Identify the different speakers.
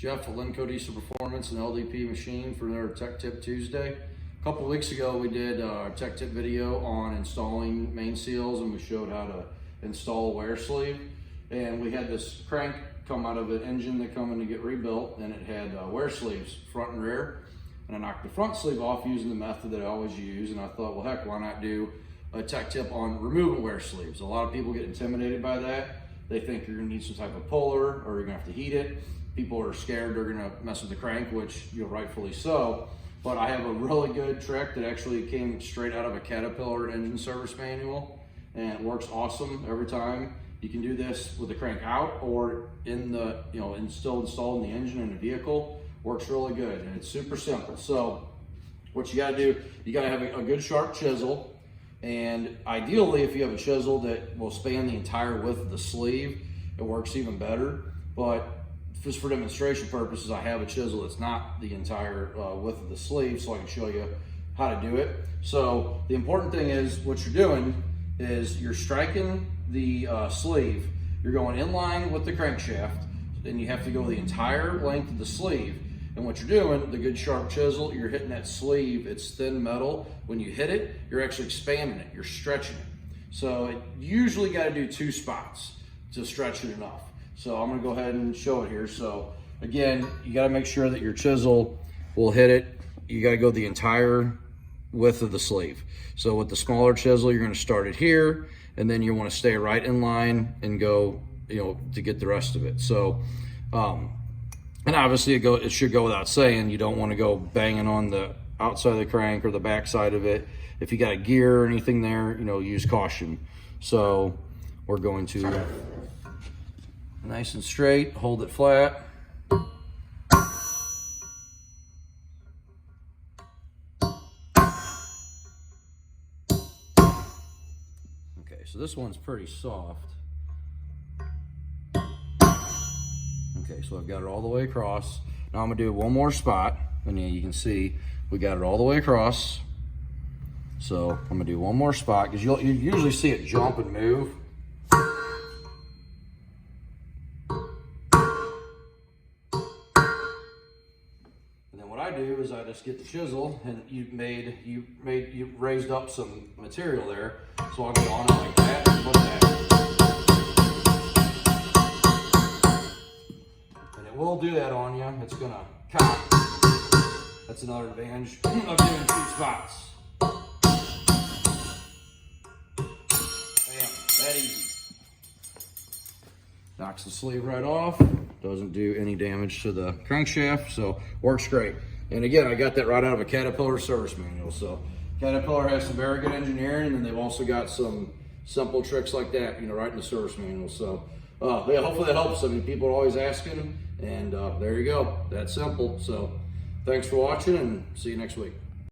Speaker 1: Jeff at Lenco Diesel Performance and LDP Machine for their Tech Tip Tuesday. A couple weeks ago we did a Tech Tip video on installing main seals, and we showed how to install a wear sleeve. And we had this crank come out of an engine that come in to get rebuilt, and it had wear sleeves front and rear. And I knocked the front sleeve off using the method that I always use, and I thought, well heck, why not do a tech tip on removing wear sleeves? A lot of people get intimidated by that. They think you're gonna need some type of puller or you're gonna have to heat it. People are scared they're gonna mess with the crank, which rightfully so. But I have a really good trick that actually came straight out of a Caterpillar engine service manual, and it works awesome every time. You can do this with the crank out or in the, still installed in the engine in the vehicle. Works really good, and it's super simple. So what you gotta do, you gotta have a good sharp chisel. And ideally, if you have a chisel that will span the entire width of the sleeve, it works even better. But just for demonstration purposes, I have a chisel that's not the entire width of the sleeve, so I can show you how to do it. So the important thing is, what you're doing is you're striking the sleeve. You're going in line with the crankshaft, and you have to go the entire length of the sleeve. And what you're doing, the good sharp chisel, you're hitting that sleeve. It's thin metal. When you hit it, you're actually expanding it. You're stretching it. So it usually got to do 2 spots to stretch it enough. So I'm going to go ahead and show it here. So again, you got to make sure that your chisel will hit it. You got to go the entire width of the sleeve. So with the smaller chisel, you're going to start it here, and then you want to stay right in line and go, to get the rest of it. So, and obviously it should go without saying, you don't want to go banging on the outside of the crank or the back side of it. If you got a gear or anything there, use caution. So we're going to nice and straight, hold it flat. Okay, so this one's pretty soft. Okay, so I've got it all the way across. Now I'm gonna do one more spot, and you can see we got it all the way across. So I'm gonna do one more spot, because you usually see it jump and move. And then what I do is I just get the chisel, and you raised up some material there, so I'll go on it like that and put that. We'll do that on you. It's gonna cock. That's another advantage of doing 2 spots. Bam, that easy. Knocks the sleeve right off. Doesn't do any damage to the crankshaft, so works great. And again, I got that right out of a Caterpillar service manual. So Caterpillar has some very good engineering, and they've also got some simple tricks like that, right in the service manual. So yeah, hopefully that helps. I mean, people are always asking. And there you go, that's simple. So thanks for watching, and see you next week.